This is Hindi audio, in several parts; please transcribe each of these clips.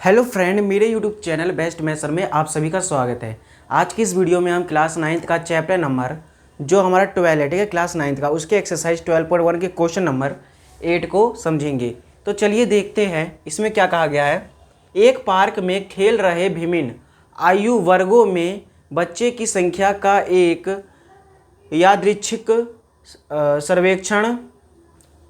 हेलो फ्रेंड, मेरे यूट्यूब चैनल बेस्ट मैथर में आप सभी का स्वागत है। आज की इस वीडियो में हम क्लास 9th का चैप्टर नंबर जो हमारा 12 है, ठीक है, क्लास 9th का, उसके एक्सरसाइज 12.1 के क्वेश्चन नंबर 8 को समझेंगे। तो चलिए देखते हैं इसमें क्या कहा गया है। एक पार्क में खेल रहे विभिन्न आयु वर्गों में बच्चे की संख्या का एक यादृच्छिक सर्वेक्षण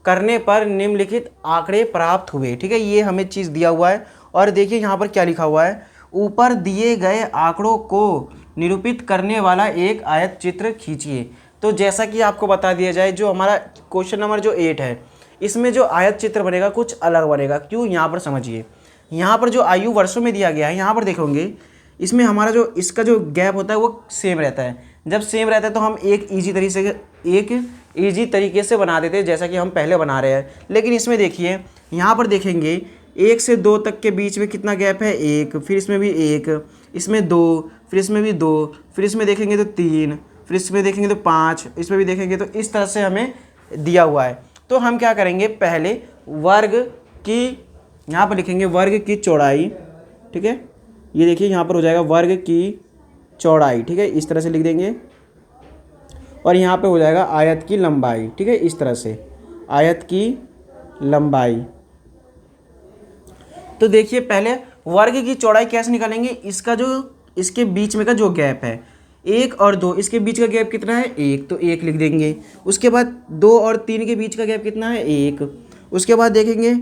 करने पर निम्नलिखित आंकड़े प्राप्त हुए। ठीक है, ये हमें चीज़ दिया हुआ है और देखिए यहाँ पर क्या लिखा हुआ है। ऊपर दिए गए आंकड़ों को निरूपित करने वाला एक आयत चित्र खींचिए। तो जैसा कि आपको बता दिया जाए, जो हमारा क्वेश्चन नंबर जो 8 है, इसमें जो आयत चित्र बनेगा कुछ अलग बनेगा। क्यों, यहाँ पर समझिए। यहाँ पर जो आयु वर्षों में दिया गया है, यहाँ पर देखोगे इसमें हमारा जो इसका जो गैप होता है वो सेम रहता है। जब सेम रहता है तो हम एक ईजी तरीके से बना देते हैं, जैसा कि हम पहले बना रहे हैं। लेकिन इसमें देखिए, यहाँ पर देखेंगे 1 से 2 तक के बीच में कितना गैप है, 1, फिर इसमें भी 1, इसमें 2, फिर इसमें भी 2, फिर इसमें देखेंगे तो 3, फिर इसमें देखेंगे तो 5, इसमें भी देखेंगे तो इस तरह से हमें दिया हुआ है। तो हम क्या करेंगे, पहले वर्ग की, यहाँ पर लिखेंगे वर्ग की चौड़ाई। ठीक है, ये देखिए यहाँ पर हो जाएगा वर्ग की चौड़ाई। ठीक है, इस तरह से लिख देंगे। और यहाँ पे हो जाएगा आयत की लंबाई। ठीक है, इस तरह से आयत की लंबाई। तो देखिए पहले वर्ग की चौड़ाई कैसे निकालेंगे। इसका जो इसके बीच में का जो गैप है 1 और 2, इसके बीच का गैप कितना है, 1, तो 1 लिख देंगे। उसके बाद 2 और 3 के बीच का गैप कितना है, 1। उसके बाद देखेंगे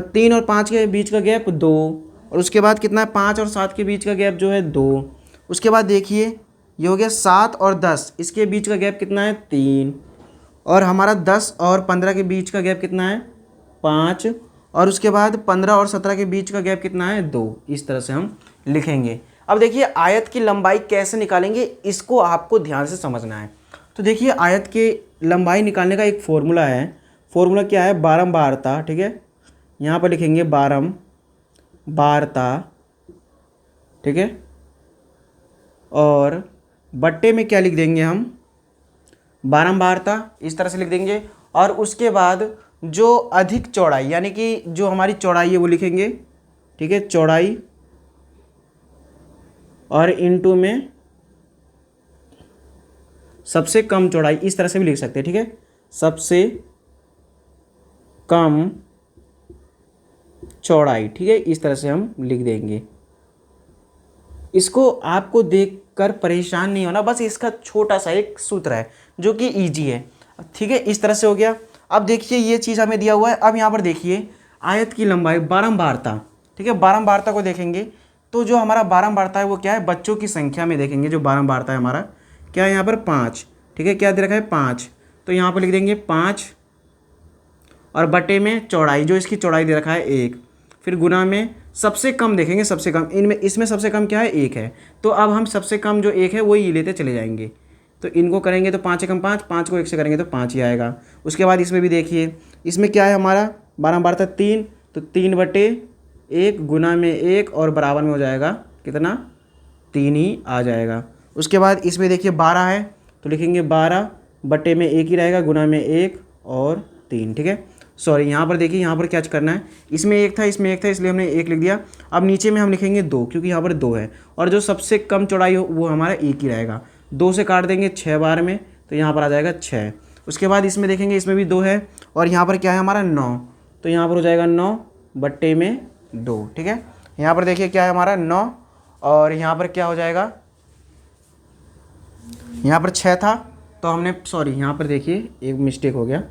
3 और 5 के बीच का गैप 2, और उसके बाद कितना है, 5 और 7 के बीच का गैप जो है 2। उसके बाद देखिए ये हो गया 7 और 10, इसके बीच का गैप कितना है, 3। और हमारा 10 और 15 के बीच का गैप कितना है, 5। और उसके बाद 15 और 17 के बीच का गैप कितना है, 2। इस तरह से हम लिखेंगे। अब देखिए आयत की लंबाई कैसे निकालेंगे, इसको आपको ध्यान से समझना है। तो देखिए आयत की लंबाई निकालने का एक फॉर्मूला है। फॉर्मूला क्या है, बारंबारता। ठीक है, यहाँ पर लिखेंगे बारंबारता। ठीक है, और बट्टे में क्या लिख देंगे हम, बारंबारता, इस तरह से लिख देंगे। और उसके बाद जो अधिक चौड़ाई, यानी कि जो हमारी चौड़ाई है वो लिखेंगे। ठीक है, चौड़ाई, और इनटू में सबसे कम चौड़ाई, इस तरह से भी लिख सकते हैं। ठीक है, सबसे कम चौड़ाई। ठीक है, इस तरह से हम लिख देंगे। इसको आपको देखकर परेशान नहीं होना, बस इसका छोटा सा एक सूत्र है जो कि इजी है। ठीक है, इस तरह से हो गया। अब देखिए ये चीज़ हमें दिया हुआ है। अब यहाँ पर देखिए आयत की लंबाई, बारंबारता। ठीक है, बारंबारता को देखेंगे तो जो हमारा बारंबारता है वो क्या है, बच्चों की संख्या में देखेंगे। जो बारंबारता है हमारा क्या है, यहाँ पर 5। ठीक है, क्या दे रखा है, 5, तो यहाँ पर लिख देंगे 5। और बटे में चौड़ाई, जो इसकी चौड़ाई दे रखा है 1, फिर गुना में सबसे कम देखेंगे, सबसे कम इसमें सबसे कम क्या है, 1 है। तो अब हम सबसे कम जो 1 है वही लेते चले जाएंगे। तो इनको करेंगे तो 5 एकम 5, 5 को 1 से करेंगे तो 5 ही आएगा। उसके बाद इसमें भी देखिए, इसमें क्या है हमारा बारंबारता 3, तो 3/1 गुना में 1 और बराबर में हो जाएगा कितना, 3 ही आ जाएगा। उसके बाद इसमें देखिए 12 है, तो लिखेंगे 12 बटे में 1 ही रहेगा, गुना में 1 और 3। ठीक है, सॉरी, यहाँ पर देखिए, यहाँ पर क्या करना है, इसमें 1 था, इसमें 1 था, इसलिए हमने 1 लिख दिया। अब नीचे में हम लिखेंगे 2, क्योंकि यहाँ पर 2 है, और जो सबसे कम चौड़ाई हो वो हमारा 1 ही रहेगा। 2 से काट देंगे 6 बार में, तो यहाँ पर आ जाएगा 6। उसके बाद इसमें देखेंगे, इसमें भी 2 है, और यहाँ पर क्या है हमारा 9, तो यहाँ पर हो जाएगा 9 बट्टे में 2। ठीक है, यहाँ पर देखिए क्या है हमारा 9, और यहाँ पर क्या हो जाएगा, यहाँ पर 6 था, तो हमने, सॉरी, यहाँ पर देखिए एक मिस्टेक हो गया।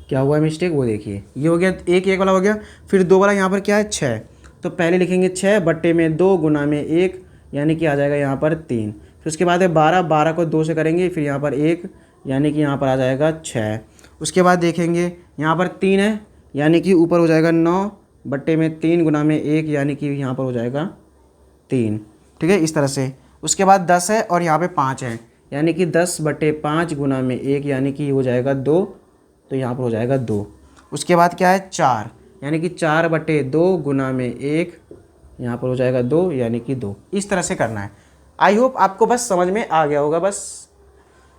क्या हुआ है मिस्टेक, वो देखिए, ये हो गया 1 वाला हो गया, फिर 2 वाला यहाँ पर क्या है 6, तो पहले लिखेंगे 6 बट्टे में 2 गुना में 1, यानी कि आ जाएगा यहाँ पर 3। फिर उसके बाद है 12 को 2 से करेंगे, फिर यहाँ पर 1, यानी कि यहाँ पर आ जाएगा 6। उसके बाद देखेंगे यहाँ पर 3 है, यानी कि ऊपर हो जाएगा 9 बट्टे में 3 गुना में 1, यानी कि यहाँ पर हो जाएगा 3। ठीक है, इस तरह से। उसके बाद 10 है और यहाँ पर 5 है, यानी कि 10/5 गुना में 1, यानी कि हो जाएगा 2, तो यहाँ पर हो जाएगा 2। उसके बाद क्या है 4, यानी कि 4/2 गुना में 1, यहाँ पर हो जाएगा 2, यानी कि 2। इस तरह से करना है। आई होप आपको बस समझ में आ गया होगा, बस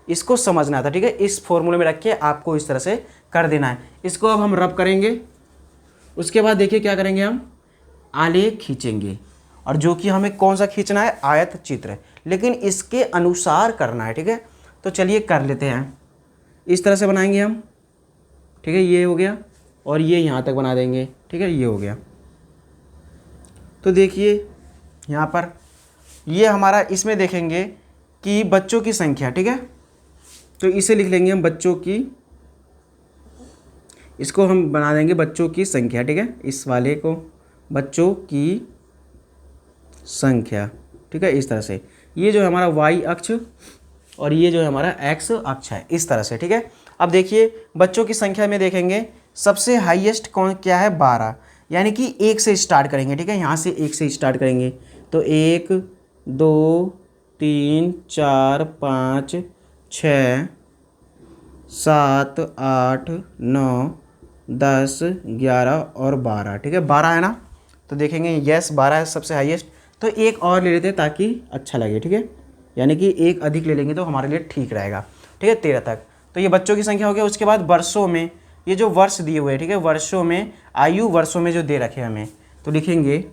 इसको समझना था। ठीक है, इस फॉर्मूले में रख के आपको इस तरह से कर देना है। इसको अब हम रब करेंगे। उसके बाद देखिए क्या करेंगे हम, आलेख खींचेंगे, और जो कि हमें कौन सा खींचना है, आयत चित्र, लेकिन इसके अनुसार करना है। ठीक है, तो चलिए कर लेते हैं। इस तरह से बनाएंगे हम। ठीक है, ये हो गया, और ये यहाँ तक बना देंगे। ठीक है, ये हो गया। तो देखिए यहाँ पर ये हमारा, इसमें देखेंगे कि बच्चों की संख्या। ठीक है, तो इसे लिख लेंगे हम बच्चों की, इसको हम बना देंगे बच्चों की संख्या। ठीक है, इस वाले को बच्चों की संख्या। ठीक है, इस तरह से ये जो है हमारा वाई अक्ष और ये जो है हमारा एक्स अक्ष है, इस तरह से। ठीक है, अब देखिए बच्चों की संख्या में देखेंगे सबसे हाईएस्ट कौन क्या है, 12, यानी कि 1 से स्टार्ट करेंगे। ठीक है, यहाँ से 1 से स्टार्ट करेंगे, तो 1 2 3 4 5 6 7 8 9 10 11 और 12। ठीक है, 12 है ना, तो देखेंगे यस 12 है सबसे हाईएस्ट। तो एक और ले लेते हैं ताकि अच्छा लगे। ठीक है, यानी कि एक अधिक ले लेंगे तो हमारे लिए ठीक रहेगा। ठीक है, 13 तक। तो ये बच्चों की संख्या हो गया। उसके बाद वर्षों में, ये जो वर्ष दिए हुए हैं, ठीक है, वर्षों में, आयु वर्षों में जो दे रखे हैं हमें, तो लिखेंगे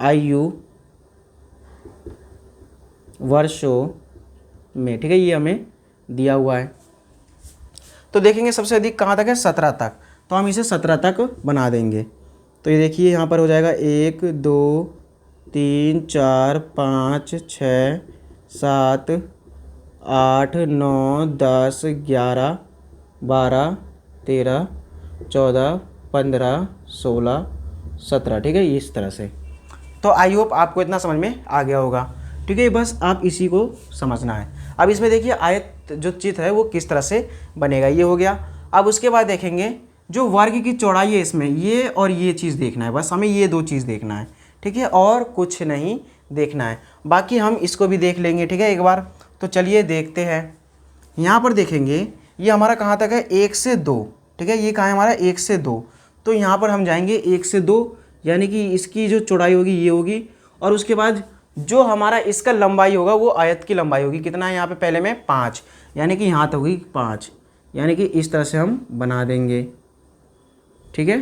आयु वर्षों में। ठीक है, ये हमें दिया हुआ है। तो देखेंगे सबसे अधिक कहाँ तक है, 17 तक, तो हम इसे 17 तक बना देंगे। तो ये देखिए यहाँ पर हो जाएगा 1 2 3 4 5 6 7 8 9 10 11 12 13 14 15 16 17। ठीक है, इस तरह से। तो आई होप आपको इतना समझ में आ गया होगा। ठीक है, बस आप इसी को समझना है। अब इसमें देखिए आयत जो चित्र है वो किस तरह से बनेगा, ये हो गया। अब उसके बाद देखेंगे जो वर्ग की चौड़ाई है इसमें, ये और ये चीज़ देखना है, बस हमें ये 2 चीज़ देखना है। ठीक है, और कुछ नहीं देखना है, बाकी हम इसको भी देख लेंगे। ठीक है, एक बार। तो चलिए देखते हैं। यहाँ पर देखेंगे ये हमारा कहाँ तक है, 1 से 2। ठीक है, ये कहाँ है हमारा, 1 से 2। तो यहाँ पर हम जाएंगे 1 से 2, यानी कि इसकी जो चौड़ाई होगी ये होगी, और उसके बाद जो हमारा इसका लंबाई होगा वो आयत की लंबाई होगी। कितना है यहाँ पे, पहले में 5, यानी कि यहाँ तक होगी 5, यानी कि इस तरह से हम बना देंगे। ठीक है,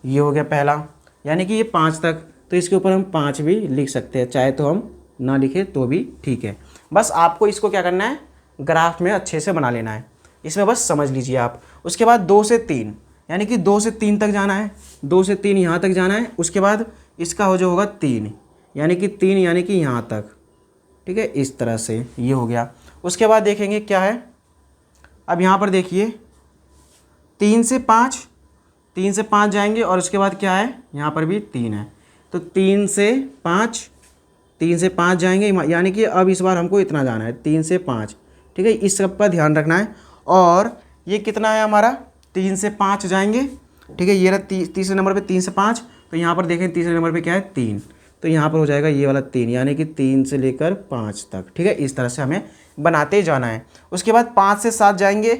ये हो गया पहला, यानी कि ये 5 तक। तो इसके ऊपर हम 5 भी लिख सकते हैं, चाहे तो हम ना लिखें तो भी ठीक है। बस आपको इसको क्या करना है, ग्राफ में अच्छे से बना लेना है, इसमें बस समझ लीजिए आप। उसके बाद 2 से 3, यानी कि 2 से 3 तक जाना है, 2 से 3 यहाँ तक जाना है। उसके बाद इसका हो जो होगा 3, यानी कि 3 यानी कि यहाँ तक। ठीक है, इस तरह से ये हो गया। उसके बाद देखेंगे क्या है, अब यहाँ पर देखिए 3 से 5, 3 से 5 जाएंगे, और उसके बाद क्या है, यहाँ पर भी 3 है, तो 3 से 5, 3 से 5 जाएंगे, यानी कि अब इस बार हमको इतना जाना है, 3 से 5। ठीक है, इस सब का ध्यान रखना है। और ये कितना है हमारा, 3 से 5 जाएंगे। ठीक है, ये रहा तीसरे नंबर पे 3 से 5, तो यहाँ पर देखें तीसरे नंबर पे क्या है, 3, तो यहाँ पर हो जाएगा ये वाला 3, यानी कि 3 से लेकर 5 तक। ठीक है, इस तरह से हमें बनाते जाना है। उसके बाद 5 से 7 जाएंगे,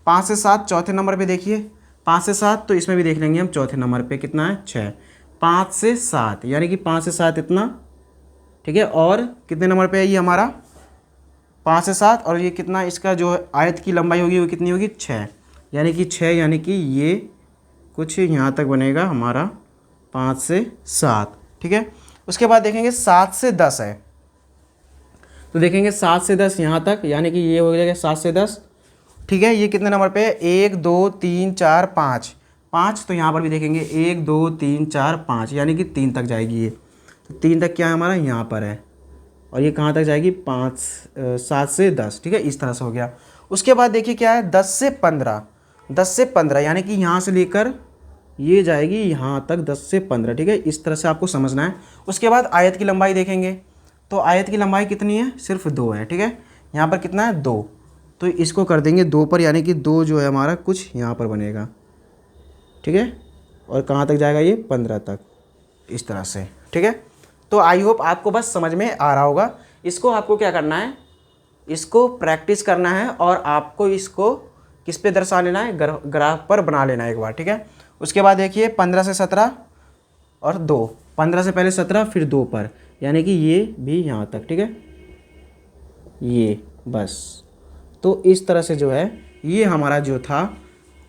5 से 7 चौथे नंबर पे देखिए, 5 से 7, तो इसमें भी देख लेंगे हम चौथे नंबर पे कितना है, 6। 5 से 7 यानी कि 5 से 7 इतना। ठीक है, और कितने नंबर पे है ये हमारा, 5 से 7, और ये कितना, इसका जो आयत की लंबाई होगी वो कितनी होगी, 6, यानी कि 6, यानी कि ये कुछ यहाँ तक बनेगा हमारा 5 से 7। ठीक है, उसके बाद देखेंगे 7 से 10 है, तो देखेंगे 7 से 10 यहाँ तक, यानी कि ये हो जाएगा 7 से 10। ठीक है, ये कितने नंबर पे है, 1 2 3 4 5, 5, तो यहाँ पर भी देखेंगे 1 2 3 4 5, यानी कि 3 तक जाएगी ये। तो 3 तक क्या है हमारा, यहाँ पर है, और ये कहाँ तक जाएगी, 7 से 10। ठीक है, इस तरह से हो गया। उसके बाद देखिए क्या है, 10 से 15, 10 से 15, यानी कि यहाँ से लेकर ये जाएगी यहाँ तक, 10 से 15। ठीक है, इस तरह से आपको समझना है। उसके बाद आयत की लंबाई देखेंगे, तो आयत की लंबाई कितनी है, सिर्फ 2 है। ठीक है, यहाँ पर कितना है, 2, तो इसको कर देंगे 2 पर, यानी कि 2 जो है हमारा कुछ यहाँ पर बनेगा। ठीक है, और कहाँ तक जाएगा ये, 15 तक, इस तरह से। ठीक है, तो आई होप आपको बस समझ में आ रहा होगा। इसको आपको क्या करना है, इसको प्रैक्टिस करना है, और आपको इसको किस पे दर्शा लेना है, ग्राफ पर बना लेना है एक बार। ठीक है, उसके बाद देखिए 15 से 17 और 2, 15 से पहले 17 फिर 2 पर, यानी कि ये भी यहाँ तक। ठीक है, ये बस। तो इस तरह से जो है ये हमारा जो था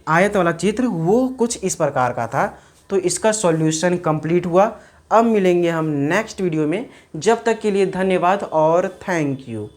आयत वाला चित्र वो कुछ इस प्रकार का था। तो इसका सॉल्यूशन कंप्लीट हुआ। अब मिलेंगे हम नेक्स्ट वीडियो में, जब तक के लिए धन्यवाद और थैंक यू।